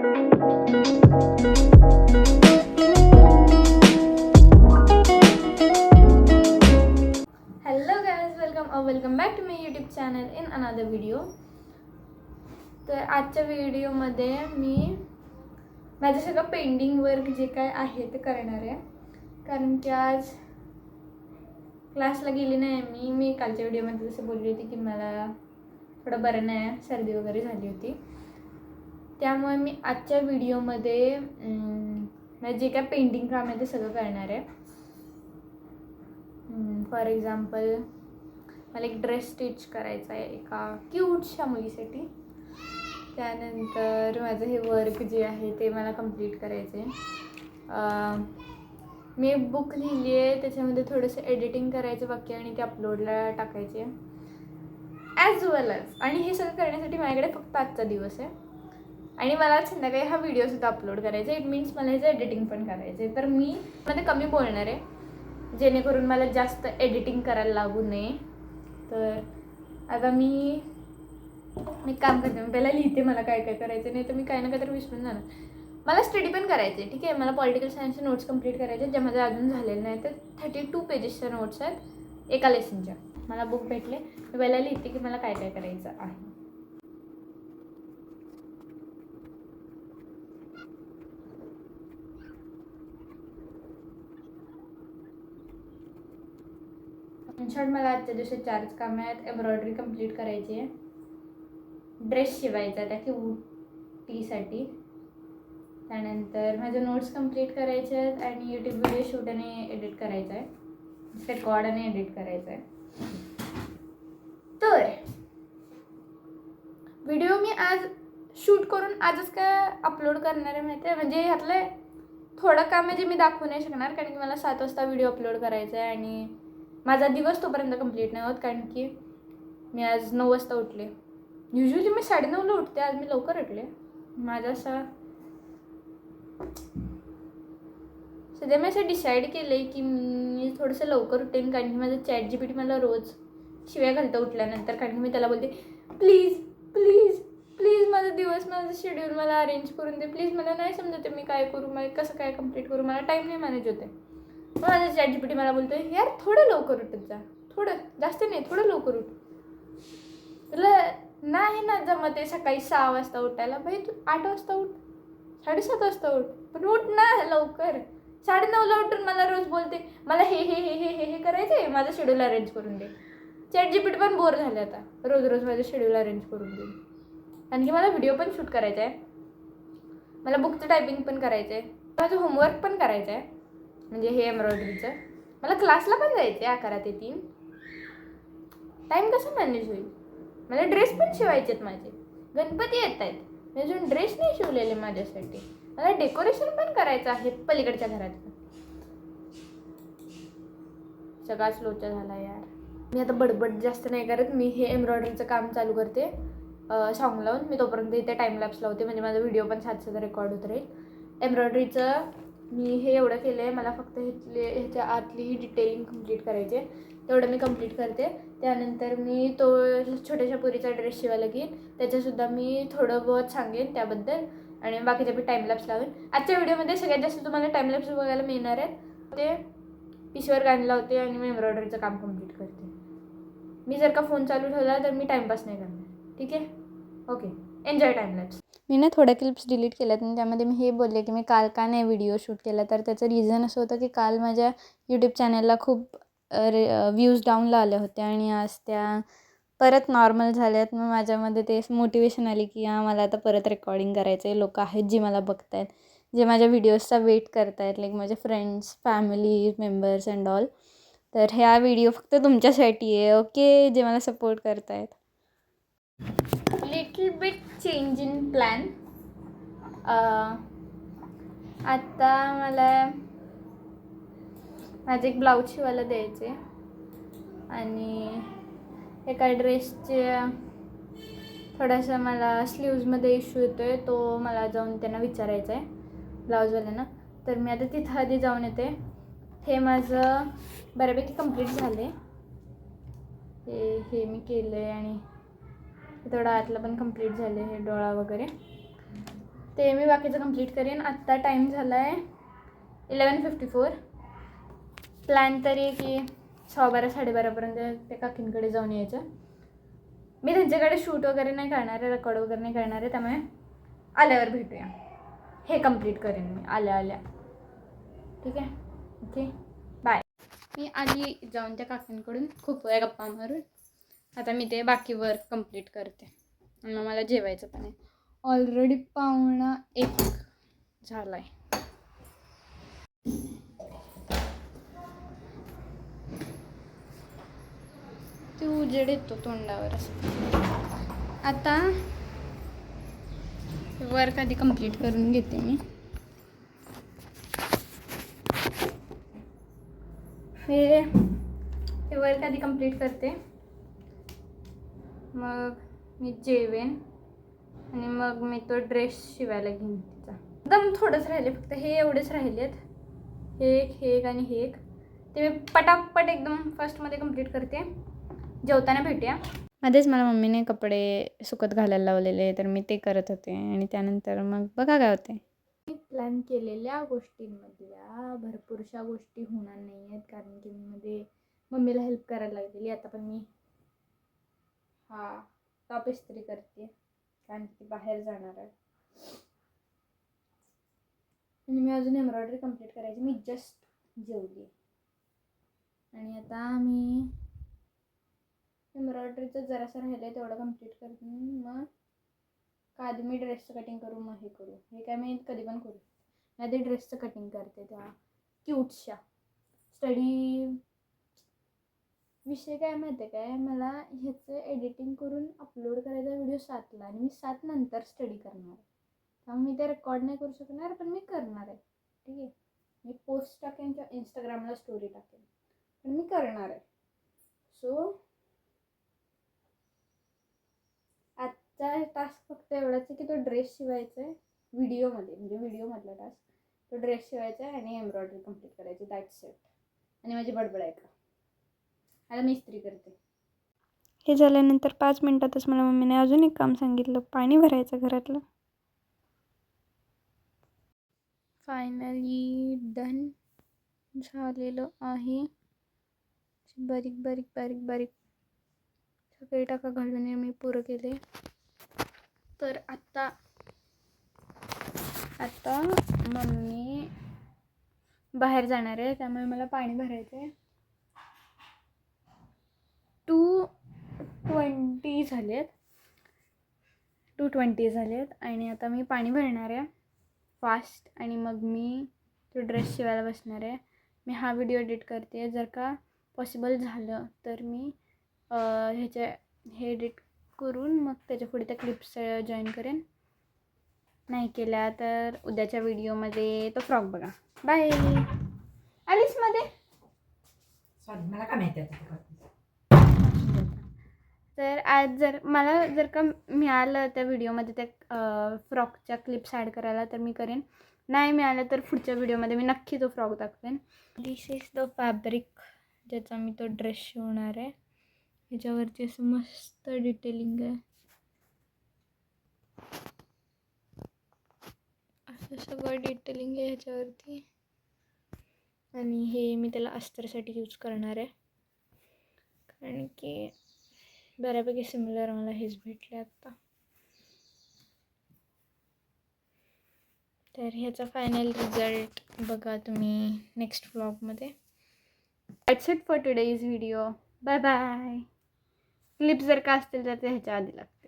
Hello guys, welcome back to my YouTube channel in another video. तर आजच्या व्हिडिओमध्ये मी माझं सगळं पेंडिंग वर्क जे काय आहे ते करणार आहे. कारण की आज क्लासला गेली नाही मी कालच्या व्हिडिओमध्ये जसं बोलली होती की मला थोडं बरं नाही, सर्दी वगैरे झाली होती. त्यामुळे मी आजच्या व्हिडिओमध्ये जे काय पेंडिंग काम आहे ते सगळं करणार आहे. फॉर एक्झाम्पल मला एक ड्रेस स्टिच करायचा आहे एका क्यूटशा मुलीसाठी. त्यानंतर माझं हे वर्क जे आहे ते मला कंप्लीट करायचं आहे. मी एक बुक लिहिली आहे, त्याच्यामध्ये थोडंसं एडिटिंग करायचं बाकी आणि ते अपलोडला टाकायचे ॲज वेल ॲज. आणि हे सगळं करण्यासाठी माझ्याकडे फक्त आजचा दिवस आहे आणि मला संध्याकाळी हा व्हिडिओसुद्धा अपलोड करायचा आहे. इट मीन्स मला ह्याचं एडिटिंग पण करायचं आहे. तर मी मध्ये कमी बोलणार आहे जेणेकरून मला जास्त एडिटिंग करायला लागू नये. तर आता मी काम करते, मी पहिला लिहिते मला काय काय करायचं, नाही तर मी काय ना काय तर विसरून जाणार. मला स्टडी पण करायचं आहे, ठीक आहे. मला पॉलिटिकल सायन्सचे नोट्स कंप्लीट करायचे ज्या माझ्या अजून झालेले नाही. तर 32 पेजेसच्या नोट्स आहेत एका लेसनच्या. मला बुक भेटले, मी पहिला लिहिते की मला काय काय करायचं आहे. इन शॉर्ट मला आजच्या दिवशी 4 कामं आहेत. एम्ब्रॉयडरी कंप्लीट करायची आहे, ड्रेस शिवायचा आहे त्या क्यूटीसाठी, त्यानंतर माझे नोट्स कंप्लीट करायचे आहेत आणि यूट्यूब व्हिडिओ शूट आणि एडिट करायचं आहे, रेकॉर्ड आणि एडिट करायचं आहे. तर व्हिडिओ मी आज शूट करून आजच काय अपलोड करणार आहे माहिती आहे. म्हणजे ह्यातलं थोडं काम आहे जे मी दाखवू नाही शकणार, कारण की मला 7 वाजता व्हिडिओ अपलोड करायचा आहे आणि माझा दिवस तोपर्यंत कंप्लीट नाही होत. कारण की मी आज 9 वाजता उठले. युजली मी 9:30ला उठते, आज मी लवकर उठले. माझं सध्या मी असं डिसाईड केलं आहे की मी थोडंसं लवकर उठेन. कारण की माझं ChatGPT मला रोज शिव्या घालतं उठल्यानंतर. कारण की मी त्याला बोलते प्लीज प्लीज प्लीज माझा दिवस, माझं शेड्यूल मला अरेंज करून दे प्लीज. मला नाही समजते मी काय करू, मला कसं काय कंप्लीट करू, मला टाईम नाही मॅनेज होते. मग माझं ChatGPT मला बोलतो यार थोडं लवकर उठत जा, थोडं जास्त नाही, थोडं लवकर उठ. तुला नाही ना जमत आहे सकाळी 6 वाजता उठायला, भाई तू 8 वाजता उठ, 7:30 वाजता उठ, पण उठ ना लवकर. 9:30ला उठून मला रोज बोलते मला हे हे हे हे हे हे करायचं आहे, माझं शेड्यूल अरेंज करून दे. ChatGPT पण बोर झाले आता रोज रोज माझं शेड्यूल अरेंज करून दे. आणखी मला व्हिडिओ पण शूट करायचा आहे, मला बुकचं टायपिंग पण करायचं आहे, माझं होमवर्क पण करायचं आहे म्हणजे हे एम्ब्रॉयडरीचं. मला क्लासला पण जायचं आहे 11 ते 3. टाईम कसं मॅनेज होईल. मला ड्रेस पण शिवायचे आहेत माझे, गणपती येत आहेत, मी अजून ड्रेस नाही शिवलेले माझ्यासाठी. मला डेकोरेशन पण करायचं आहे पलीकडच्या घराचं. सगळाच लोचा झाला यार. मी आता बडबड जास्त नाही करत, मी हे एम्ब्रॉयडरीचं काम चालू करते सॉन्ग लावून. मी तोपर्यंत इथे टाईमलॅप्स लावते म्हणजे माझा व्हिडिओ पण साधा रेकॉर्ड होत राहील. एम्ब्रॉयडरीचं मी हे एवढं केलं आहे, मला फक्त ह्याच्या आतली ही डिटेलिंग कंप्लीट करायची आहे, तेवढं मी कंप्लीट करते. त्यानंतर मी तो छोट्याशा पोरीचा ड्रेस शिवायला घेईन, त्याच्यासुद्धा मी थोडं बहुत सांगेन त्याबद्दल आणि बाकीचे मी टाईमलॅप्स लावेन. आजच्या व्हिडिओमध्ये सगळ्यात जास्त तुम्हाला टाईमलॅप्स बघायला मिळणार आहेत. ते पिशवीवर गाणी लावते आणि मी एम्ब्रॉयडरीचं काम कंप्लीट करते. मी जर का फोन चालू ठेवला तर मी टाईमपास नाही करणार, ठीक आहे. Okay, enjoy टाईमलॅप्स. मी ना थोड्या क्लिप्स डिलीट केल्यात आणि त्यामध्ये मी हे बोलले की मी काल का नाही व्हिडिओ शूट केला. तर त्याचं रिझन असं होतं की काल माझ्या यूट्यूब चॅनलला खूप व्ह्यूज डाऊनला आल्या होत्या आणि आज त्या परत नॉर्मल झाल्यात. मग माझ्यामध्ये ते मोटिवेशन आली की हां मला आता परत रेकॉर्डिंग करायचं आहे. लोक आहेत जी मला बघत आहेत, जे माझ्या व्हिडिओजचा वेट करत आहेत, लाईक माझे friends, family members and all. तर ह्या व्हिडिओ फक्त तुमच्यासाठी आहे, ओके, जे मला सपोर्ट करत आहेत. Little bit change in plan. आता मला माझे एक ब्लाऊज शिवायला द्यायचे आणि एका ड्रेसचे थोडासा मला स्लीव्जमध्ये इश्यू येतो आहे, तो मला जाऊन त्यांना विचारायचा आहे ब्लाऊजवाल्यांना. तर मी आता तिथं आधी जाऊन येते. हे माझं बऱ्यापैकी कंप्लीट झालं आहे, हे मी केलं आहे आणि थोडं आतलं पण कंप्लीट झालं आहे, हे डोळा वगैरे. ते मी बाकीचं कंप्लीट करेन. आत्ता टाईम झाला आहे 11:54. प्लॅन तरी की 12:15 12:30पर्यंत त्या काकींकडे जाऊन यायचं. मी त्यांच्याकडे शूट वगैरे नाही करणार आहे, रेकॉर्ड वगैरे नाही करणार आहे, त्यामुळे आल्यावर भेटूया. हे कंप्लीट करेन मी आल्या. ठीक आहे, ओके बाय. मी आली जाऊन त्या काकींकडून खूप वेळा गप्पा मारून. आता मी ते बाकी वर्क कंप्लीट करते आणि मग मला जेवायचं पण आहे. ऑलरेडी 12:45 झाला आहे. ते उजेड येतो तोंडावर असं. आता वर्क आधी कंप्लीट करून घेते मी. हे वर्क आधी कंप्लीट करते, मग मी जेवेन आणि मग मी तो ड्रेस शिवायला घेईन तिचा. एकदम थोडंच राहिले, फक्त हे एवढेच राहिलेत. हे एक आणि हे एक. ते मी पटापट एकदम फर्स्टमध्ये कंप्लीट करते. जेवताना भेटूया. मध्येच मला मम्मीने कपडे सुकत घालायला लावलेले, तर मी ते करत होते आणि त्यानंतर मग बघा काय होते. प्लॅन केलेल्या गोष्टींमधल्या भरपूरशा गोष्टी होणार नाही आहेत, कारण की मी मध्ये मम्मीला हेल्प करायला लागलेली. आता पण मी टॉप इस्त्री करते, कारण की बाहेर जाणार आहे. आणि मी अजून एम्ब्रॉयडरी कंप्लीट करायची. मी जस्ट जेवली आणि आता मी एम्ब्रॉयडरीचं जरासं राहिलं आहे तेवढं कंप्लीट करते. मग आधी मी ड्रेसचं कटिंग करू, मग हे करू. हे काय मी कधी पण करू. मी आधी ड्रेसचं कटिंग करते. त्या क्यूटशा स्टडी विषय काय माहिती आहे काय, मला ह्याचं एडिटिंग करून अपलोड करायचा व्हिडिओ 7ला आणि मी 7 नंतर स्टडी करणार आहे. त्यामुळे मी ते रेकॉर्ड नाही करू शकणार, पण मी करणार आहे. ठीक आहे, मी पोस्ट टाकेन किंवा इंस्टाग्रामला स्टोरी टाकेन, पण मी करणार आहे. सो आजचा टास्क फक्त एवढाच आहे की तो ड्रेस शिवायचा आहे व्हिडिओमध्ये, म्हणजे व्हिडिओमधला टास्क. तो ड्रेस शिवायचा आहे आणि एम्ब्रॉयडरी कंप्लीट करायची. That's it. आणि माझी बडबड आहे का. आता मी इस्त्री करते. हे झाल्यानंतर 5 मिनिटातच मला मम्मीने अजून एक काम सांगितलं, पाणी भरायचं घरातलं. फायनली डन झालेलं आहे. बारीक बारीक बारीक बारीक सगळे टाका घालून मी पुरं केले. तर आता मम्मी बाहेर जाणार आहे, त्यामुळे मला पाणी भरायचं आहे. 2:20 झालेत आणि आता मी पाणी भरणार आहे फास्ट आणि मग मी तो ड्रेस शिवायला बसणार आहे. मी हा व्हिडिओ एडिट करते. जर का पॉसिबल झालं तर मी हे एडिट करून मग त्याच्या पुढे त्या क्लिप्स जॉईन करेन. नाही केल्या तर उद्याच्या व्हिडिओमध्ये तो फ्रॉक बघा. बाय. आलीस मध्ये. सॉरी, मला काय माहिती आहे. तर आज जर का मिळालं त्या व्हिडिओमध्ये त्या फ्रॉकच्या क्लिप्स ॲड करायला तर मी करेन. नाही मिळालं तर पुढच्या व्हिडिओमध्ये मी नक्की तो फ्रॉक दाखवेन. दिस इज द फॅब्रिक ज्याचा मी तो ड्रेस शिवणार आहे. ह्याच्यावरती असं मस्त डिटेलिंग आहे. असं सगळं डिटेलिंग आहे ह्याच्यावरती. आणि हे मी त्याला अस्तरसाठी यूज करणार आहे, कारण की बऱ्यापैकी सिमिलर मला हेच भेटले आत्ता. तर ह्याचा फायनल रिझल्ट बघा तुम्ही नेक्स्ट व्लॉगमध्ये. That's it for today's video. Bye bye. Clips जर का असतील तर ते ह्याच्या आधी लागतील.